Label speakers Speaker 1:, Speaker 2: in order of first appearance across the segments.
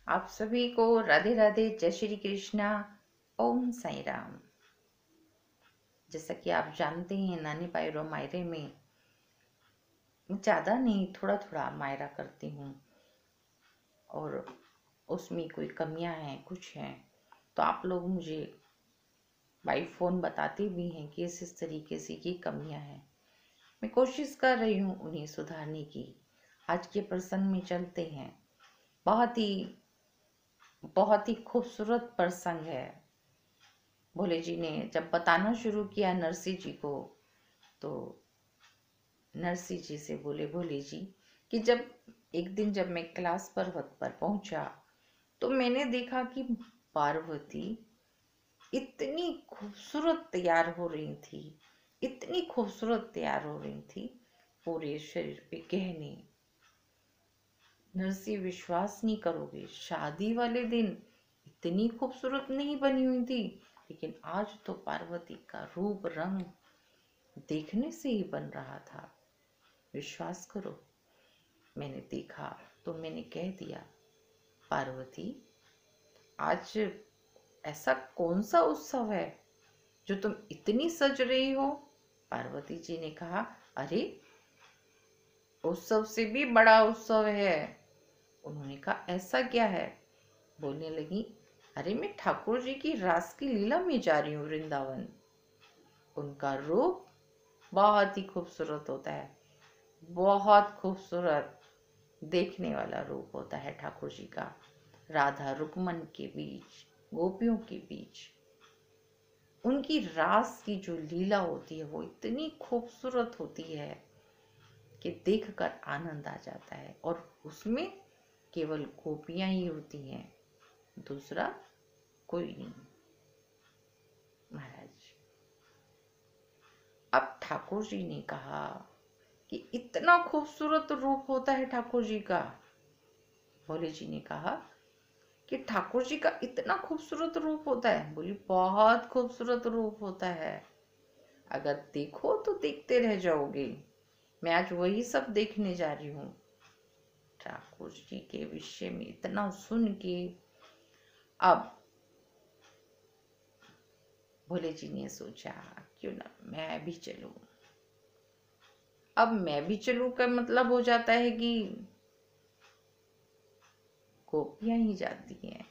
Speaker 1: आप सभी को राधे राधे, जय श्री कृष्णा, ओम साई राम। जैसा कि आप जानते हैं, नानी पायरो मायरे में ज़्यादा नहीं, थोड़ा थोड़ा मायरा करती हूँ और उसमें कोई कमियां हैं, कुछ हैं तो आप लोग मुझे बाई फ़ोन बताते भी हैं कि इस तरीके से की कमियां हैं। मैं कोशिश कर रही हूँ उन्हें सुधारने की। आज के प्रसंग में चलते हैं। बहुत ही खूबसूरत प्रसंग है। भोले जी ने जब बताना शुरू किया नरसी जी को, तो नरसी जी से बोले भोले जी कि एक दिन जब मैं कैलाश पर्वत पर पहुंचा तो मैंने देखा कि पार्वती इतनी खूबसूरत तैयार हो रही थी, इतनी खूबसूरत तैयार हो रही थी, पूरे शरीर पे गहने। नरसी, विश्वास नहीं करोगे, शादी वाले दिन इतनी खूबसूरत नहीं बनी हुई थी, लेकिन आज तो पार्वती का रूप रंग देखने से ही बन रहा था। विश्वास करो, मैंने देखा तो मैंने कह दिया, पार्वती आज ऐसा कौन सा उत्सव है जो तुम इतनी सज रही हो? पार्वती जी ने कहा, अरे उत्सव से भी बड़ा उत्सव है। उन्होंने कहा, ऐसा क्या है? बोलने लगी, अरे मैं ठाकुर जी की रास की लीला में जा रही हूँ वृंदावन। उनका रूप बहुत ही खूबसूरत होता है, बहुत खूबसूरत देखने वाला रूप होता है ठाकुर जी का। राधा रुक्मन के बीच, गोपियों के बीच उनकी रास की जो लीला होती है वो इतनी खूबसूरत होती है कि देखकर आनंद आ जाता है। और उसमें केवल गोपियां ही होती हैं, दूसरा कोई नहीं। महाराज, अब ठाकुर जी ने कहा कि इतना खूबसूरत रूप होता है ठाकुर जी का। भोले जी ने कहा कि ठाकुर जी का इतना खूबसूरत रूप होता है? बोली, बहुत खूबसूरत रूप होता है, अगर देखो तो देखते रह जाओगे। मैं आज वही सब देखने जा रही हूँ। ठाकुर जी के विषय में इतना सुन के अब भोले जी ने सोचा, क्यों ना मैं भी चलूं। अब मैं भी चलूं का मतलब हो जाता है कि गोपियां ही जाती हैं,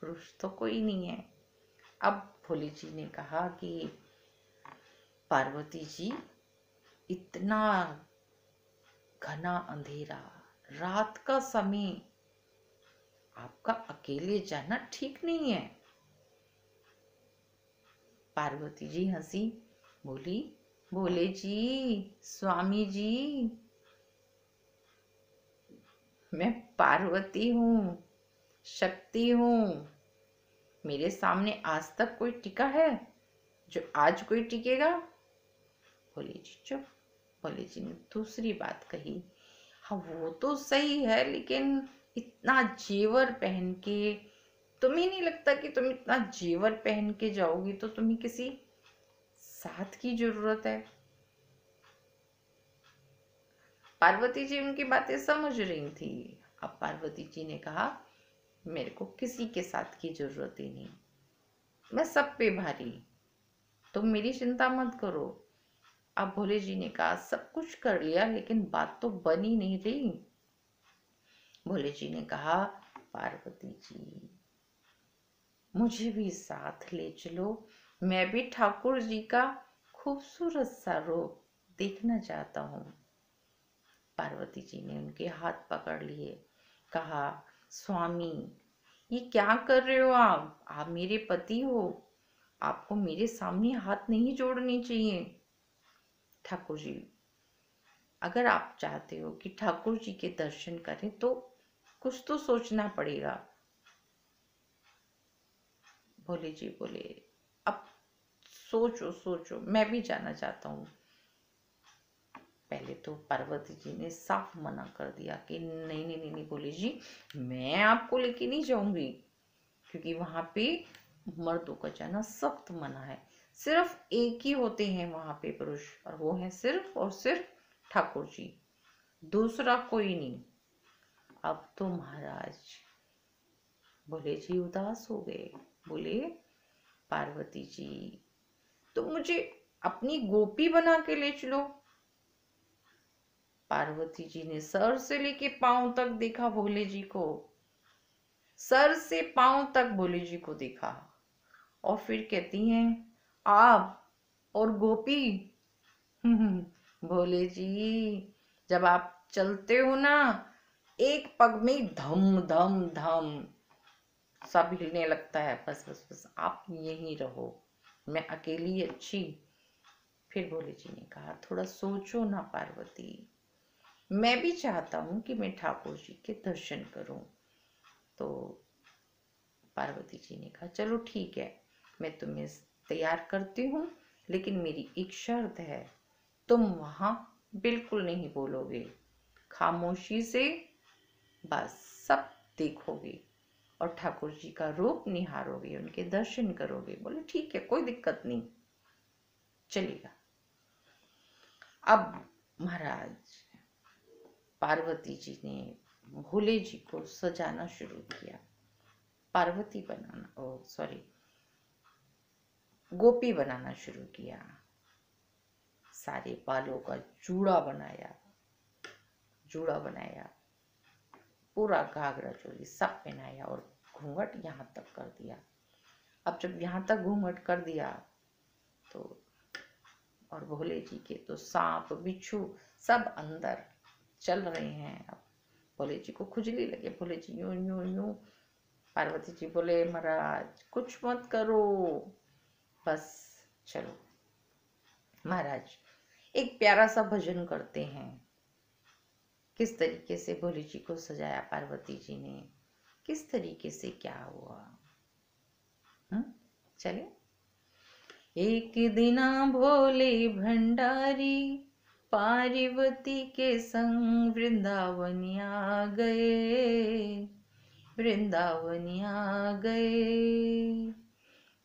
Speaker 1: पुरुष तो कोई नहीं है। अब भोले जी ने कहा कि पार्वती जी, इतना घना अंधेरा, रात का समय, आपका अकेले जाना ठीक नहीं है। पार्वती जी हंसी, बोली, भोले जी, स्वामी जी, मैं पार्वती हूँ, शक्ति हूँ। मेरे सामने आज तक कोई टिका है जो आज कोई टिकेगा? भोले जी चुप। भोले जी ने दूसरी बात कही, हाँ वो तो सही है, लेकिन इतना जेवर पहन के, तुम्हें नहीं लगता कि तुम इतना जेवर पहन के जाओगी तो तुम्हें किसी साथ की जरूरत है? पार्वती जी उनकी बातें समझ रही थी। अब पार्वती जी ने कहा, मेरे को किसी के साथ की जरूरत ही नहीं, मैं सब पे भारी, तुम मेरी चिंता मत करो। अब भोले जी ने कहा, सब कुछ कर लिया लेकिन बात तो बन ही नहीं रही। भोले जी ने कहा, पार्वती जी मुझे भी साथ ले चलो, मैं भी ठाकुर जी का खूबसूरत सा रूप देखना चाहता हूँ। पार्वती जी ने उनके हाथ पकड़ लिए, कहा, स्वामी ये क्या कर रहे हो आप मेरे पति हो, आपको मेरे सामने हाथ नहीं जोड़ने चाहिए। ठाकुर जी, अगर आप चाहते हो कि ठाकुर जी के दर्शन करें तो कुछ तो सोचना पड़ेगा। भोले जी बोले, अब सोचो सोचो, मैं भी जाना चाहता हूँ। पहले तो पार्वती जी ने साफ मना कर दिया कि नहीं नहीं नहीं नहीं भोले जी, मैं आपको लेके नहीं जाऊंगी, क्योंकि वहां पे मर्दों का जाना सख्त मना है। सिर्फ एक ही होते हैं वहां पे पुरुष, और वो है सिर्फ और सिर्फ ठाकुर जी, दूसरा कोई नहीं। अब तो महाराज भोले जी उदास हो गए। बोले, पार्वती जी, तो मुझे अपनी गोपी बना के ले चलो। पार्वती जी ने सर से लेके पांव तक देखा भोले जी को, सर से पांव तक भोले जी को देखा, और फिर कहती हैं, आप और गोपी। भोले जी, जब आप चलते हो ना, एक पग में धम धम धम सब हिलने लगता है। बस बस बस, आप यहीं रहो, मैं अकेली अच्छी। फिर भोले जी ने कहा, थोड़ा सोचो ना पार्वती, मैं भी चाहता हूं कि मैं ठाकुर जी के दर्शन करूं। तो पार्वती जी ने कहा, चलो ठीक है, मैं तुम्हें तैयार करती हूँ, लेकिन मेरी एक शर्त है, तुम वहां बिल्कुल नहीं बोलोगे, खामोशी से बस सब देखोगे और ठाकुर जी का रूप निहारोगे, उनके दर्शन करोगे। बोले, ठीक है, कोई दिक्कत नहीं, चलेगा। अब महाराज पार्वती जी ने भोले जी को सजाना शुरू किया, पार्वती बनाना, ओ सॉरी, गोपी बनाना शुरू किया। सारे बालों का जूड़ा बनाया, पूरा घाघरा चोली सब पहनाया और घूंघट यहाँ तक कर दिया। अब जब यहाँ तक घूंघट कर दिया तो, और भोले जी के तो सांप बिच्छू सब अंदर चल रहे हैं। अब भोले जी को खुजली लगे, भोले जी यूं यूं यूं। पार्वती जी बोले, महाराज कुछ मत करो, बस चलो। महाराज एक प्यारा सा भजन करते हैं। किस तरीके से भोले जी को सजाया पार्वती जी ने, किस तरीके से क्या हुआ, चले। एक दिना भोले भंडारी पार्वती के संग वृंदावनिया गए, वृंदावनिया गए।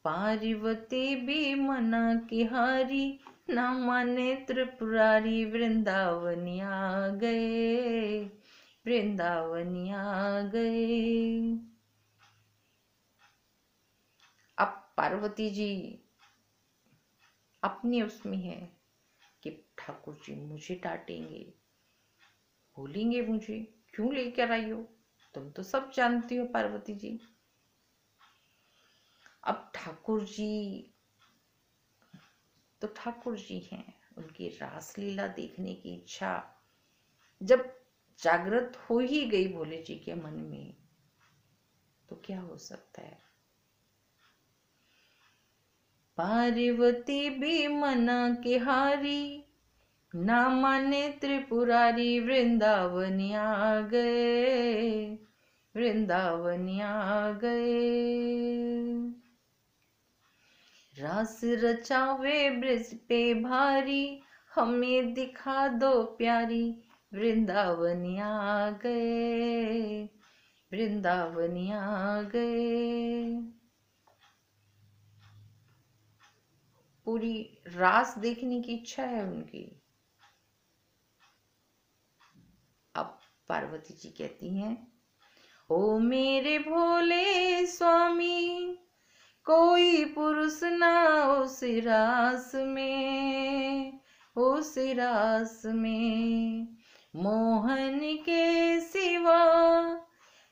Speaker 1: पार्वती भी मना की हारी, ना माने त्रिपुरारी, वृंदावनिया गए, वृंदावनिया गए। अब पार्वती जी अपनी उसमें है कि ठाकुर जी मुझे डांटेंगे, बोलेंगे मुझे क्यों लेकर आई हो, तुम तो सब जानती हो पार्वती जी। अब ठाकुर जी तो ठाकुर जी हैं, उनकी रासलीला देखने की इच्छा जब जागृत हो ही गई भोले जी के मन में, तो क्या हो सकता है। पार्वती भी मना के हारी, ना माने त्रिपुरारी, वृंदावनिया गए, वृंदावनिया गए। रास रचावे ब्रज पे भारी, हमें दिखा दो प्यारी, वृंदावनिया गए, वृंदावनिया गए। पूरी रास देखने की इच्छा है उनकी। अब पार्वती जी कहती हैं, ओ मेरे भोले स्वामी, कोई पुरुष ना उस रास में, उस रास में, मोहन के सिवा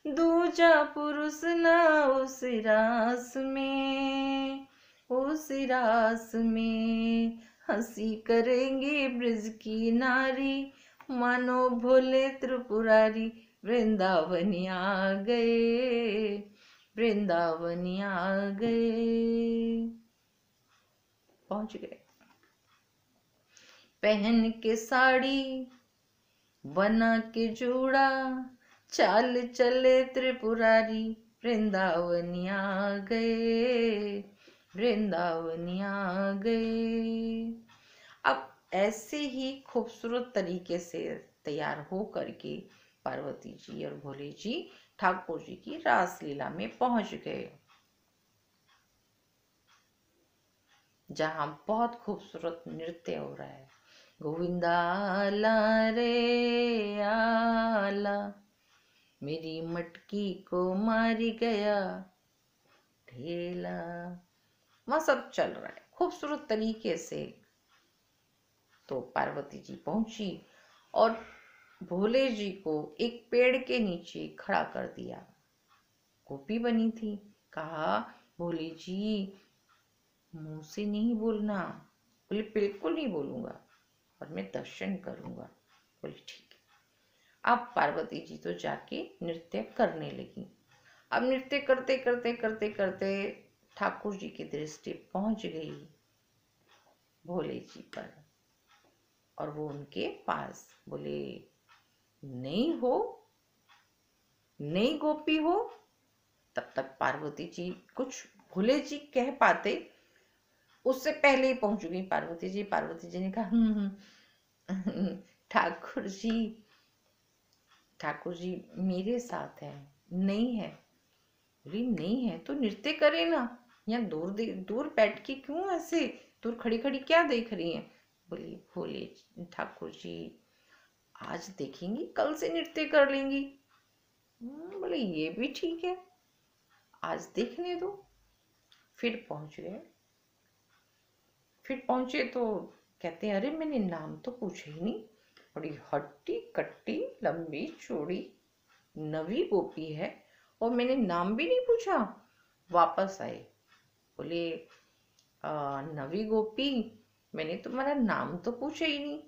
Speaker 1: दूजा पुरुष ना उस रास में, उस रास में। हंसी करेंगे ब्रज की नारी, मानो भोले त्रिपुरारी, वृंदावनिया गए, वृंदावनिया गए। पहुंच गए। पहन के साड़ी बना के जूड़ा, चाल चले त्रिपुरारी, वृंदावनिया गए, वृंदावनिया गए। अब ऐसे ही खूबसूरत तरीके से तैयार हो करके पार्वती जी और भोले जी ठाकुर जी की रासलीला में पहुंच गए, जहां बहुत खूबसूरत नृत्य हो रहा है। गोविंदा आला रे आला, मेरी मटकी को मार गया ढेला। वहां सब चल रहा है खूबसूरत तरीके से। तो पार्वती जी पहुंची और भोले जी को एक पेड़ के नीचे खड़ा कर दिया। गोपी बनी थी। कहा, भोले जी मुंह से नहीं बोलना। बोले बिल्कुल नहीं बोलूंगा और मैं दर्शन करूंगा। बोले ठीक है। अब पार्वती जी तो जाके नृत्य करने लगी। अब नृत्य करते करते करते करते ठाकुर जी की दृष्टि पहुंच गई भोले जी पर और वो उनके पास। बोले नहीं हो, नहीं गोपी हो। तब तक पार्वती जी कुछ भोले जी कह पाते उससे पहले ही पहुंच गई पार्वती जी। पार्वती जी ने कहा ठाकुर जी, ठाकुर जी मेरे साथ है। नहीं है। बोली नहीं है तो नृत्य करे ना, यहाँ दूर दूर बैठ के क्यों ऐसे दूर खड़ी खड़ी क्या देख रही हैं। बोली भोले ठाकुर जी आज देखेंगी कल से नृत्य कर लेंगी। बोले ये भी ठीक है, आज देखने दो। फिर पहुंच गए। फिर पहुंचे तो कहते हैं अरे मैंने नाम तो पूछा ही नहीं। बड़ी हट्टी कट्टी लंबी चौड़ी नवी गोपी है और मैंने नाम भी नहीं पूछा। वापस आए। बोले नवी गोपी मैंने तुम्हारा नाम तो पूछा ही नहीं,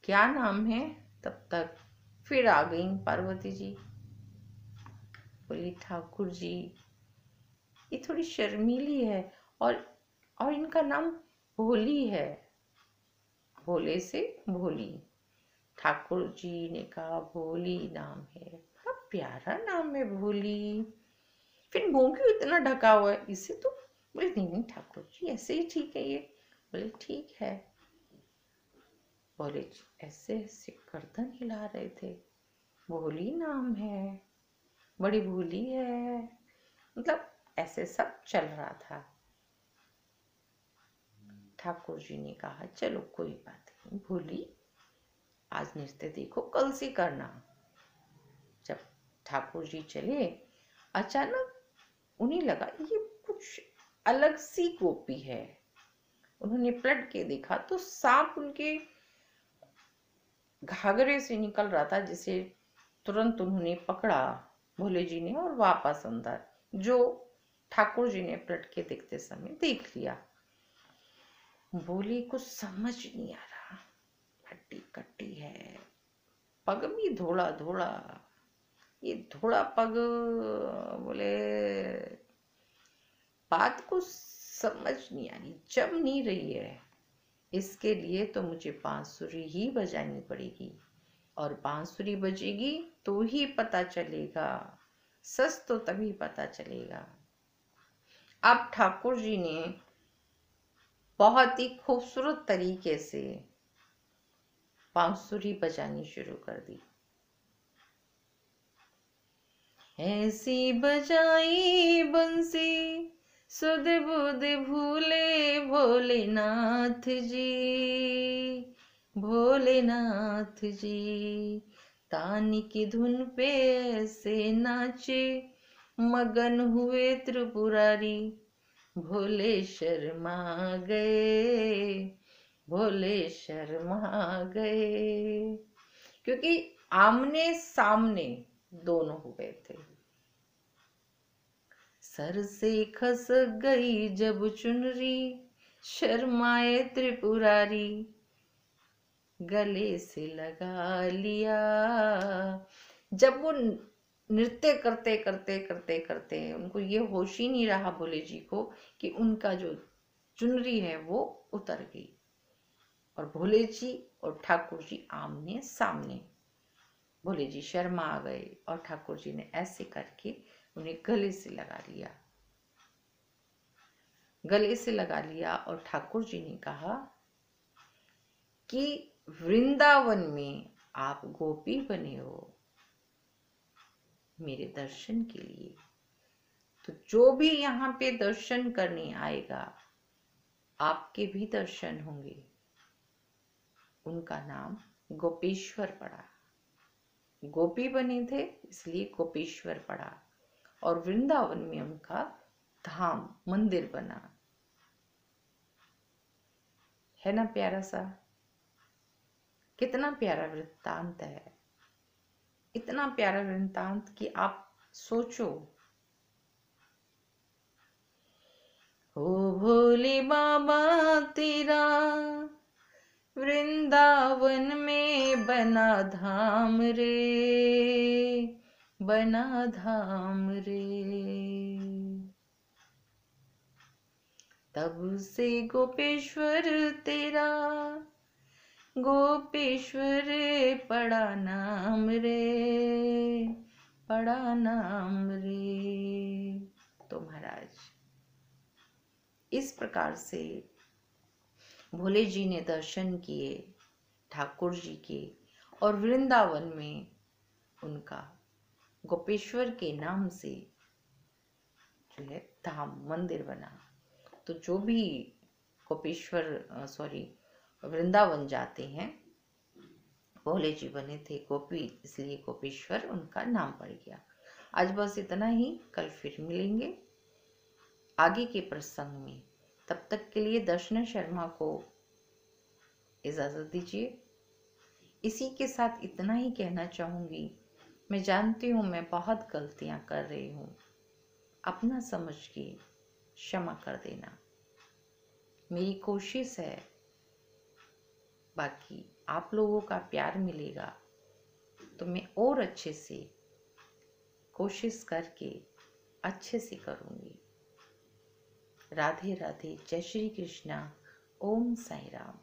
Speaker 1: क्या नाम है। तब तक फिर आ गई पार्वती जी। बोली ठाकुर जी ये थोड़ी शर्मीली है और इनका नाम भोली है, भोले से भोली। ठाकुर जी ने कहा भोली नाम है, बड़ा प्यारा नाम है भोली। फिर मुंह क्यों इतना ढका हुआ है इसे तो। बोले नहीं नहीं ठाकुर जी ऐसे ही ठीक है ये। बोले ठीक है। बोले ऐसे ऐसे गर्दन हिला रहे थे। भोली नाम है, बड़ी भोली है, मतलब ऐसे सब चल रहा था। ठाकुर जी ने कहा चलो कोई बात नहीं भोली, आज नृत्य देखो कल से करना। जब ठाकुर जी चले अचानक उन्हें लगा ये कुछ अलग सी गोपी है। उन्होंने पलट के देखा तो सांप उनके घाघरे से निकल रहा था, जिसे तुरंत उन्होंने पकड़ा भोले जी ने और वापस अंदर, जो ठाकुर जी ने पलट के देखते समय देख लिया। बोली कुछ समझ नहीं आ रहा, हट्टी कट्टी है, पग भी धोड़ा धोड़ा, ये धोड़ा पग। बोले बात को समझ नहीं आ रही, जम नहीं रही है। इसके लिए तो मुझे बांसुरी ही बजानी पड़ेगी और बांसुरी बजेगी तो ही पता चलेगा, सच तो तभी पता चलेगा। अब ठाकुर जी ने बहुत ही खूबसूरत तरीके से बांसुरी बजानी शुरू कर दी। ऐसी बजाई बंसी सुध बुध भूले भोलेनाथ जी, भोलेनाथ जी। तानी की धुन पे ऐसे नाचे मगन हुए त्रिपुरारी, भोले शर्मा गए, भोले शर्मा गए। क्योंकि आमने सामने दोनों हो गए थे। सर से खस गई जब चुनरी, शर्माए त्रिपुरारी, गले से लगा लिया। जब वो नृत्य करते करते करते करते उनको ये होश ही नहीं रहा भोले जी को कि उनका जो चुनरी है वो उतर गई और भोले जी और ठाकुर जी आमने सामने। भोले जी शर्मा आ गए और ठाकुर जी ने ऐसे करके उन्हें गले से लगा लिया, गले से लगा लिया। और ठाकुर जी ने कहा कि वृंदावन में आप गोपी बने हो मेरे दर्शन के लिए, तो जो भी यहाँ पे दर्शन करने आएगा आपके भी दर्शन होंगे। उनका नाम गोपेश्वर पड़ा। गोपी बने थे इसलिए गोपेश्वर पड़ा, और वृंदावन में उनका धाम मंदिर बना। है ना प्यारा सा? कितना प्यारा वृत्तांत है, इतना प्यारा वृत्तांत कि आप सोचो। ओ भोले बाबा तेरा वृंदावन में बना धाम रे, बना धाम रे। तब से गोपेश्वर तेरा, गोपेश्वर पड़ा नाम रे, पड़ा नाम रे। तो महाराज इस प्रकार से भोले जी ने दर्शन किए ठाकुर जी के, और वृंदावन में उनका गोपेश्वर के नाम से जो है धाम मंदिर बना। तो जो भी वृंदावन जाते हैं, भोले जी बने थे गोपी इसलिए गोपेश्वर उनका नाम पड़ गया। आज बस इतना ही, कल फिर मिलेंगे आगे के प्रसंग में। तब तक के लिए दर्शना शर्मा को इजाजत दीजिए। इसी के साथ इतना ही कहना चाहूंगी, मैं जानती हूँ मैं बहुत गलतियां कर रही हूँ, अपना समझ के क्षमा कर देना, मेरी कोशिश है। बाकी आप लोगों का प्यार मिलेगा तो मैं और अच्छे से कोशिश करके अच्छे से करूँगी। राधे राधे, जय श्री कृष्णा, ओम साई राम।